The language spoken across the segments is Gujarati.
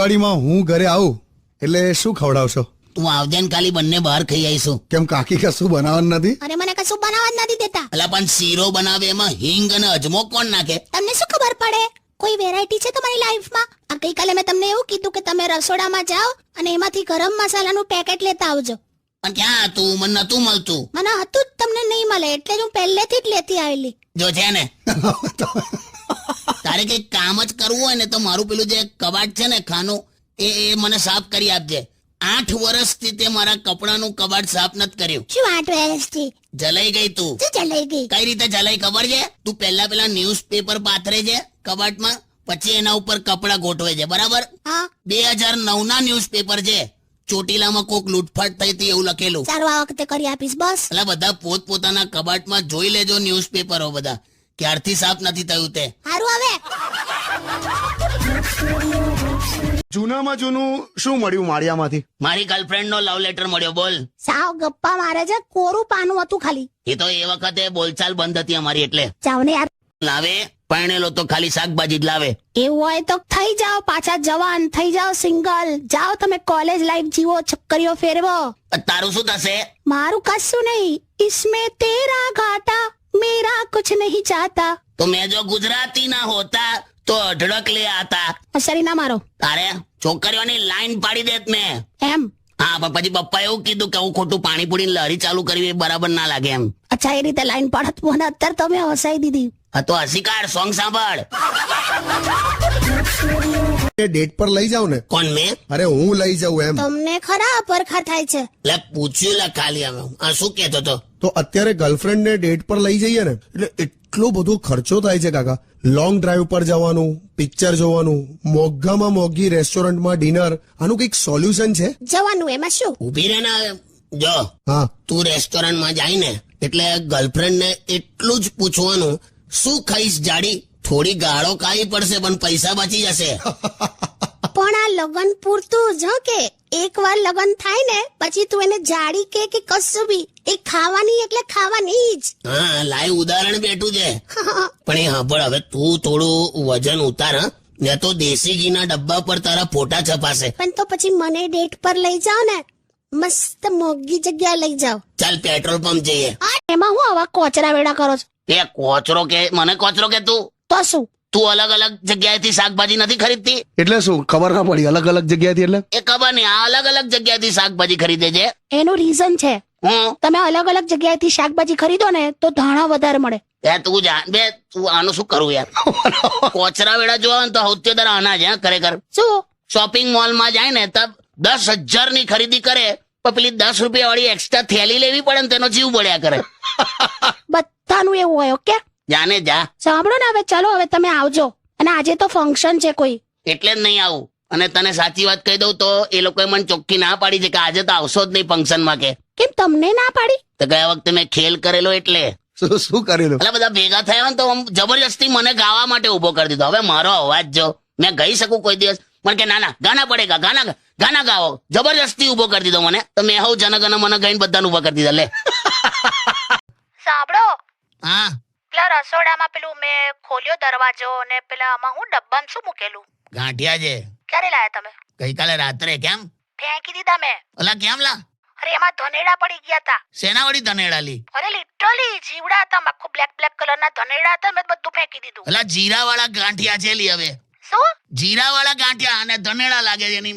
દિવાળીમાં હું ઘરે આવું એટલે શું ખવડાવશો? તું આવજે ને ખાલી બંને બહાર ખાઈ આવીશું. કેમ કાકી કશું બનાવવાનું નથી? અરે મને કશું બનાવવા જ નથી દેતા. અલા પણ શીરો બનાવે એમાં હિંગ અને અજમો કોણ નાખે? તમને શું ખબર પડે? કોઈ વેરાયટી છે તમારી લાઈફમાં? આ ગઈકાલે મેં તમને એવું કીધું કે તમે રસોડામાં જાઓ અને એમાંથી ગરમ મસાલાનું પેકેટ લેતા આવજો. પણ ક્યાં હતું? મને નતું મળતું. મને હતું જ, તમને નહીં મળે એટલે જ હું પહેલેથી જ લેતી આવેલી. જો છે ને તારે કઈ કામ જ કરવું હોય ને તો મારું પેલું જે કબાટ છે ને ખાનું એ મને સાફ કરી આપજે. 8 વર્ષથી તે મારા કપડાનું કબાટ સાફ નથી કર્યું. શું 8 વર્ષથી? જલાઈ ગઈ તું. શું જલાઈ ગઈ? કઈ રીતે જલાઈ ખબર છે? તું પેલા ન્યૂઝપેપર પાથરે છે કબાટમાં, પછી એના ઉપર કપડા ગોઠવે છે, બરાબર? હા. 2009 ના ન્યૂઝપેપર છે. ચોટીલામાં કોક લૂંટફાટ થઈ હતી એવું લખેલું. સારું, આ વખતે કરી આપીશ બસ. એટલે બધા પોતપોતાના કબાટમાં જોઈ લેજો ન્યૂઝપેપરો બધા ક્યારથી સાફ નથી થયું તે. સારું હવે. જૂનામાં જૂનું શું મળ્યું માળિયામાંથી? મારી ગર્લફ્રેન્ડ નો લવ લેટર મળ્યો. બોલ. સાવ ગપ્પા મારે છે, કોરું પાનું હતું ખાલી. એ તો એ વખતે બોલચાલ બંધ હતી અમારી એટલે. જાવ ને યાર. લાવે પરણેલો તો ખાલી શાકભાજી જ લાવે. એવું હોય તો થઈ જાઓ પાછા જવાન, થઈ જાઓ સિંગલ. જાઓ તમે કોલેજ લાઈફ જીવો, છક્કરીઓ ફેરવો. તારું શું થશે? મારું કશું નહીં. इसमें तेरा घाटा मेरा कुछ नहीं चाहता. તો મેં જો ગુજરાતી ના હોતા તો અઢળક લે આતા. અસરી ના મારો. તારે છોકરીઓની લાઈન પાડી દેત મેં. એમ? હા, પણ પછી પપ્પા એવું કીધું કે હું ખોટું પાણીપુરી લહેરી ચાલુ કરવી એ બરાબર ના લાગે એમ. અચ્છા, એ રીતે લાઈન પાડત મને અત્યારે તમે હસાઈ દીધી. હા તો હસીકાર સોંગ સાંભળ. ડેટ પર લઈ જાવ ને. કોણ મેં? અરે હું લઈ જાઉં એમ. તમને ખરા પરખા થાય છે. લે પૂછ્યું લે ખાલી અમે. આ શું કહેતો તો? તો અત્યારે ગર્લફ્રેન્ડ ને ડેટ પર લઈ જઈએ ને એટલે એટલો બધો ખર્ચો થાય છે કાકા. લોંગ ડ્રાઈવ પર જવાનું, પિક્ચર જોવાનું, મોંઘામાં મોંઘી રેસ્ટોરન્ટમાં ડિનર. આનું કઈક સોલ્યુશન છે? જવાનું એમાં શું? ઉભી રહે ને. જો હા, તું રેસ્ટોરન્ટમાં જાય ને એટલે ગર્લફ્રેન્ડ ને એટલું જ પૂછવાનું, શું ખાઈશ જાડી? થોડી ગાળો ખાવી પડશે પણ પૈસા બચી જશે. પણ આ લગન પૂરતું જ કે એકવાર લગન થાય ને પછી તું એને જાડી કે કશું બી એ ખાવાની એટલે ખાવાની જ. હા, લાઈવ ઉદાહરણ બેઠું છે. પણ એ સાંભળ, હવે તું થોડું વજન ઉતાર હા, ને તો દેશી ઘીના ડબ્બા પર તારા ફોટા છપાશે. પણ તો પછી મને ડેટ પર લઈ જાઓ ને, મસ્ત મોંઘી જગ્યા લઈ જાઓ. ચાલ પેટ્રોલ પંપ જઈએ. એમાં હું આવા કોચરા વેડા કરો છો? એ કોચરો કે મને કોચરો કે તું? તો શું? તું અલગ અલગ જગ્યાએથી શાકભાજી નથી ખરીદતી? એટલે શું ખબર ના પડી? અલગ અલગ જગ્યાએથી એટલે એ ખબર નહીં, આ અલગ અલગ જગ્યાએથી શાકભાજી ખરીદે છે. એનું રીઝન છે. હું તમે અલગ અલગ જગ્યાએથી શાકભાજી ખરીદો ને તો ધાણા વધારે મળે. તું જાણ બે, તું આનું શું કરું યાર? કોચરા વેડા જોવા ને તો સૌથી વધારે અનાજ હે ખરેખર. શું? શોપિંગ મોલમાં જાય ને તબ 10,000 ની ખરીદી કરે પણ પેલી 10 રૂપિયા વાળી એક્સ્ટ્રા થેલી લેવી પડે ને તેનો જીવ બળ્યા કરે. બધાનું એવું હોય. ઓકે, જાને જા. સાંભળો ને, હવે ચલો, હવે તમે આવજો. અને આજે તો ફંક્શન છે કોઈ, એટલે જ નહીં આવું. અને તને સાચી વાત કહી દઉં તો એ લોકોએ મને ચોખ્ખી ના પાડી છે કે આજે તો આવશો જ નહીં ફંક્શન માં. કે કેમ તમને ના પાડી? તો ગયા વખતે મેં ખેલ કરેલો એટલે. શું કરેલું? એટલે બધા ભેગા થયા ને તો આમ જબરજસ્તી મને ગાવા માટે ઉભો કરી દીધો. હવે મારો અવાજ જો મેં ગઈ શકું કોઈ દિવસ? મને કે ના ના ગાના પડેગા, ગાના ગાઓ. જબરજસ્તી ઉભો કરી દીધો મને. તો મેં હવ જનગણ મને ગઈને બધાને ઉભા કરી દીધા. લે સાંભળો, હા, પેલા રસોડામાં પેલું મેં ખોલ્યો દરવાજો ને પેલા આમાં હું ડબ્બામાં શું મૂકેલું? ગાંઠિયા છે. ક્યારે લાયા તમે? ગઈકાલે રાત્રે. કેમ? ફેંકી દીધા મેં. ઓલા કેમ લા? અરે એમાં ધનેડા પડી ગયા હતા. સેના વળી ધનેડા લી? અરે લિટરલી જીવડા હતા, આખું બ્લેક કલરના ધનેડા હતા. મેં બધું ફેંકી દીધું. ઓલા જીરા વાળા ગાંઠિયા છે લી. હવે શું જીરા વાળા ગાંઠિયા અને ધનેડા લાગે છે એની.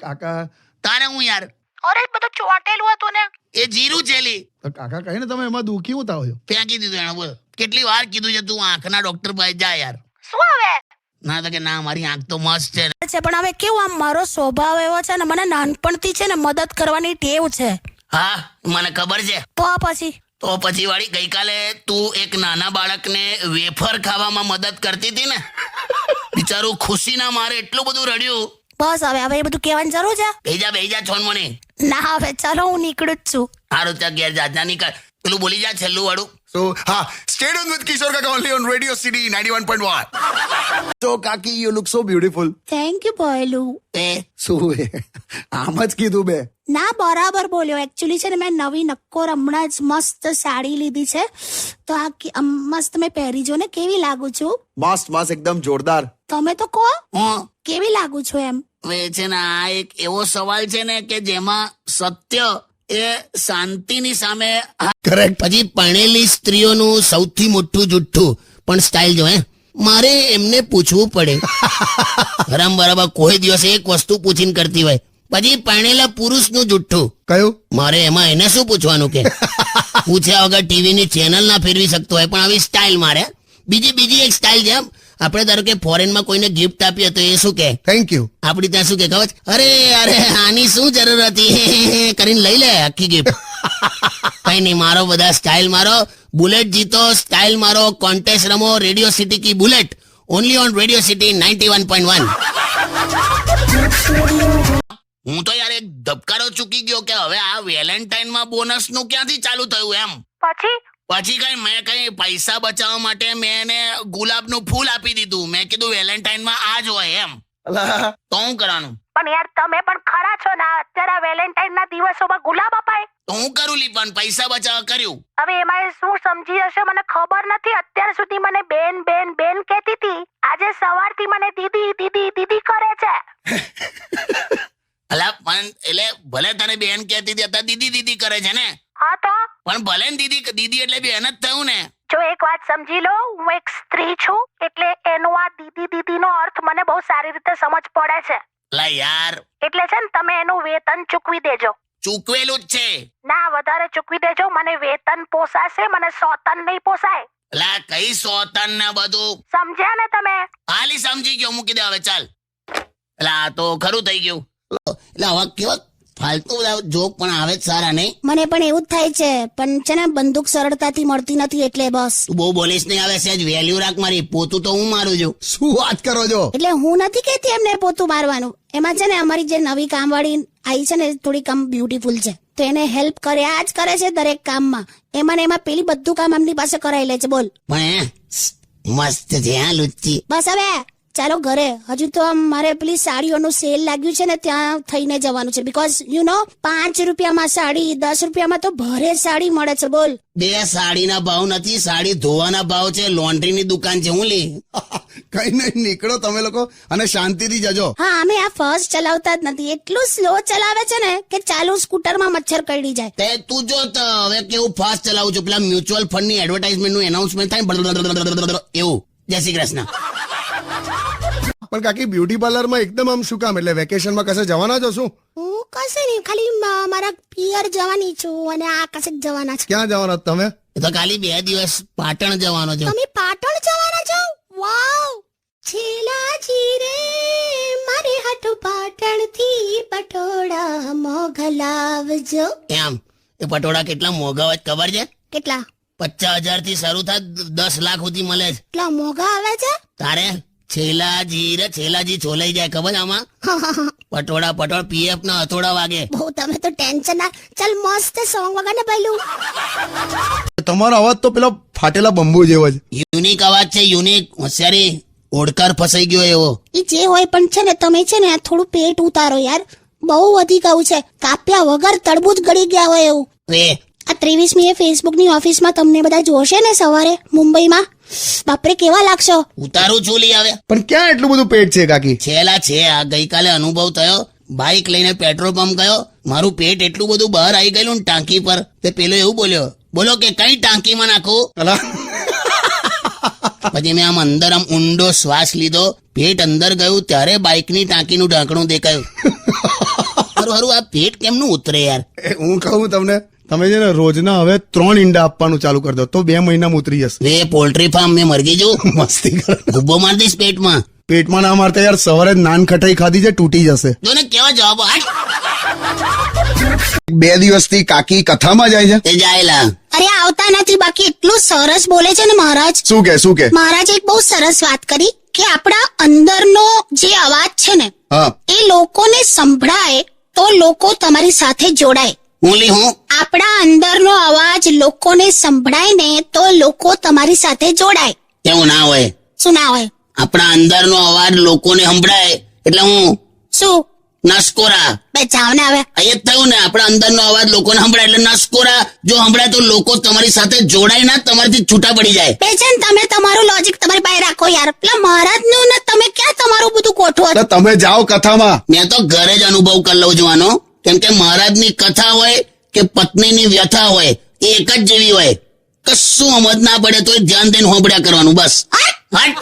કાકા, તારે હું યાર, અરે બધું ચોંટેલું હતું ને. એ જીરું છે લી. કાકા કહે ને તમે એમાં દુખી ઉતા હોય. ફેંકી દીધું એને. બોલ કેટલી વાર કીધું છે તું આંખના ડોક્ટર પાસે જા યાર. શું હવે? ના તો કે ના મારી આંખ તો મસ્ત છે. પણ હવે કેવું, આમ મારો સ્વભાવ એવો છે ને, મને નાનપણથી છે ને મદદ કરવાની ટેવ છે. હા મને ખબર છે. તો પછી વાળી ગઈકાલે તું એક નાના બાળકને વેફર ખાવામાં મદદ કરતી હતી ને, બિચારું ખુશીના મારે એટલું બધું રડ્યું. બસ હવે એ બધું કહેવાની જરૂર છે? બેહી જા છોન મને. ના હવે ચલો, હું નીકળું જ છું. હારું ત્યાં ઘેર જા નીકળ. પેલું બોલી જા છેલ્લું વાળું. So, stay tuned with Kishore Kaka only on Radio City 91.1. So, Kaki, you look so beautiful. Thank you બોયલું. શું આમ જ કીધું બે? ના, બરાબર બોલ્યો. એકચ્યુઅલી છે ને મેં નવી નક્કોર હમણાં જ મસ્ત સાડી લીધી છે, તો આ મસ્ત મેં પહેરી જો ને, કેવી લાગુ છું? મસ્ત એકદમ જોરદાર. તમે તો કહો હું કેવી લાગુ છું એમ. હવે છે ને આ એક એવો સવાલ છે ને કે જેમાં સત્ય એ શાંતિની સામે કરેક્ટ. પછી પરણેલી સ્ત્રીઓનું સૌથી મોટું જુઠ્ઠું પણ સ્ટાઇલ જો હે મારે એમને પૂછવું પડે હરામ બરાબર કોઈ દિવસ એક વસ્તુ પૂછીને કરતી હોય. પછી પરણેલા પુરુષનું જુઠ્ઠું કયું? મારે એમાં એને શું પૂછવાનું કે પૂછ્યા વગર ટીવી ની ચેનલ ના ફેરવી શકતો હોય પણ આવી સ્ટાઇલ મારે. બીજી એક સ્ટાઇલ છે આપણે ધારો કે ફોરેનમાં કોઈને ગિફ્ટ આપીએ તો એ શું કે થેન્ક યુ. આપડી ત્યાં શું કે ખબર છે? અરે આની શું જરૂર હતી કરીને લઈ લે આખી ગિફ્ટ. કઈ નહીં મારો બધા સ્ટાઇલ મારો. બુલેટ જીતો સ્ટાઇલ મારો. કોન્ટેસ્ટ રમો રેડિયો સિટી કી bullet only on radio city 91.1. હું તો યાર એક ધબકારો ચૂકી ગયો કે હવે આ વેલેન્ટાઇન માં બોનસ નું ક્યાંથી ચાલુ થયું એમ. પછી કઈ મેં કઈ પૈસા બચાવવા માટે મેં એને ગુલાબનું ફૂલ આપી દીધું. મેં કીધું વેલેન્ટાઇન માં આ જ હોય એમ. તો હું કરવાનું? પણ યાર તમે પણ ખરા છો ને અત્યારે વેલેન્ટાઇન ના દિવસોમાં ગુલાબ અપાય તો હું કરું લીપન પૈસા બચાવવા કર્યું. હવે એમાં એ શું સમજી હશે મને ખબર નથી. અત્યાર સુધી મને બેન બેન બેન કહેતી હતી, આજે સવારથી મને દીદી દીદી દીદી કરે છે. અલા પણ એટલે ભલે તને બેન કહેતી હતી અત્યારે દીદી દીદી કરે છે ને. હા તો પણ ભલે ને દીદી દીદી એટલે બેન જ થયું ને. જો એક વાત સમજી લો, હું એક સ્ત્રી છું એટલે એનો આ દીદી દીદી નો અર્થ મને બહુ સારી રીતે સમજ પડે છે. લા યાર એટલે છે ને તમે એનું વેતન ચૂકવી દેજો. ચૂકવેલું જ છે. ના વધારે ચૂકવી દેજો. મને વેતન પોસાશે, મને સોતન નહીં પોસાય. લા કઈ સોતન ને બધું સમજ્યા ને તમે? હાલી સમજી ગયો. મૂકી દે હવે ચાલ. એટલે આ તો ખરું થઈ ગયું. એટલે આવા કેવા ફાલતુ બધા જોક પણ આવે જ સારા નહીં. મને પણ એવું જ થાય છે પણ છે ને બંદૂક સરળતાથી મળતી નથી એટલે બસ. તું બહુ બોલીશ નહીં આવે સેજ વેલ્યુ રાખ મારી. પોતું તો હું મારું છું. શું વાત કરો છો? એટલે હું નથી કહેતી એમને પોતું મારવાનું. એમાં છે ને અમારી જે નવી કામવાળી આવી છે ને થોડી કામ બ્યુટીફુલ છે તો એને હેલ્પ કર્યા જ કરે છે દરેક કામમાં. એમાં ને એમાં પેલી બધું કામ એમની પાસે કરાવી લે છે. બોલ પણ મસ્ત છે હા લુચ્ચી. બસ હવે ચાલો ઘરે. હજુ તો આમ મારે પેલી સાડીઓનું સેલ લાગ્યું છે ને ત્યાં થઈને જવાનું છે. બીકોઝ યુ નો 5 રૂપિયામાં સાડી, 10 રૂપિયામાં તો ભરે સાડી મળે છે. બોલ બે સાડીના ભાવ નથી, સાડી ધોવાના ભાવ છે. લોન્ડ્રીની દુકાન છે. હું લી કઈ નહીં, નીકળો તમે લોકો અને શાંતિથી જજો. હા અમે આ ફર્સ્ટ ચલાવતા જ નથી. એટલું સ્લો ચલાવે છે ને કે ચાલુ સ્કૂટરમાં મચ્છર કરડી જાય. તે તું જો તો હવે કેવું ફાસ્ટ ચલાવું છું. પેલા મ્યુચ્યુઅલ ફંડ ની એડવર્ટાઇઝમેન્ટ નું એનાઉન્સમેન્ટ થાય એવું. જય શ્રી કૃષ્ણ. પણ કાકી બ્યુટી પાર્લરમાં એકદમ આમ શું કામ? એટલે વેકેશનમાં કશે જવાના છો શું? હું કશે નહીં, ખાલી મારા પિયર જવાની છું અને આ કશે જવાના છે. ક્યાં જવાના છો તમે? એ તો ખાલી 2 દિવસ પાટણ જવાનો છે. તમે પાટણ જવાના છો? વાવ! છેલાજી રે મારે હાટુ પાટણ થી પટોળા મોગલાવજો. એમ એ પટોળા કેટલા મોંઘા હોય ખબર છે? કેટલા? 50,000 થી શરૂ થાય 10 લાખ સુધી મળે છે. કેટલા મોંઘા આવે છે? તારે છેલાજી છોલાઈ જાય ખબર આમાં. પટોળા પીએફ ના હથોડા વાગે. બહુ તમે તો ટેન્શન ના. ચાલ મસ્ત સોંગ વગર ને પહેલું. તમારો અવાજ તો પેલો ફાટેલા બંબુ જેવો છે. યુનિક અવાજ છે. યુનિક. હોશિયારી ઓડકાર ફસાઈ ગયો એવો. એ જે હોય પણ છે ને તમે છે ને આ થોડું પેટ ઉતારો યાર. બહુ વધી ગયું છે. કાપ્યા વગર તડબૂચ ગળી ગયા હોય એવું. એ આ 23મીએ ફેસબુકની ઓફિસમાં તમને બધા જોશે ને સવારે મુંબઈમાં. બાપરે કેવા લાગશો. ઉતારું છું લી આવે. પણ ક્યાં એટલું બધું પેટ છે કાકી? છેલા છે. આ ગઈકાલે અનુભવ થયો. બાઇક લઈને પેટ્રોલ પંપ ગયો. મારું પેટ એટલું બધું બહાર આવી ગયેલું ને ટાંકી પર. તે પેલો એવું બોલો કે કઈ ટાંકીમાં નાખું. અલા પછી મેં આમ અંદર આમ ઊંડો શ્વાસ લીધો. પેટ અંદર ગયું ત્યારે બાઇકની ટાંકીનું ઢાંકણું દેખાયું. હારું આ પેટ કેમનું ઉતરે યાર? હું કહું તમને, તમે છે ને રોજના હવે 3 ઈંડા આપવાનું ચાલુ કરી દો તો 2 મહિનામાં ઉતરી જશે. વે પોલ્ટ્રી ફાર્મ મેં મરગી જવું. મસ્તી કરે. ગુબ્બો માર દઈશ પેટમાં. પેટમાં ના મારતા યાર. સવારે નાન ખટાઈ ખાધી છે, તૂટી જશે. જો ને કેવા જવાબ. 2 દિવસથી કાકી કથામાં જાય છે. તે જાયેલા. અરે આવતા નથી. બાકી એટલું સરસ બોલે છે ને મહારાજ. શું કે મહારાજે એક બહુ સરસ વાત કરી કે આપણા અંદરનો જે અવાજ છે ને હા એ લોકોને સંભળાય તો લોકો તમારી સાથે જોડાય. હું આપણા અંદરનો અવાજ લોકોને સંભળાય ને તો લોકો તમારી સાથે જોડાય. એવું ના હોય. શું ના હોય? આપણા અંદરનો અવાજ લોકોને સંભળાય એટલે હું શું નસકોરા. બે જાવ ને હવે. એ જ થયું ને, આપણા અંદરનો અવાજ લોકોને સંભળાય એટલે નસકોરા. જો સંભળાય તો લોકો તમારી સાથે જોડાય ના, તમારાથી છૂટા પડી જાય. બે છે ને તમે તમારું લોજિક તમારી પાસે રાખો યાર. પેલા મહારાજનું ને તમે ક્યાં તમારું બધું ગોઠવો છો? એટલે તમે જાઓ કથામાં. મેં તો ઘરે જ અનુભવ કરી લઉં છું આનો, કેમ કે મહારાજની કથા હોય કે પત્નીની વ્યથા હોય એ એક જ જેવી હોય. કશું સમજ ના પડે તો ધ્યાન દઈને હોંભળ્યા કરવાનું બસ. હટ!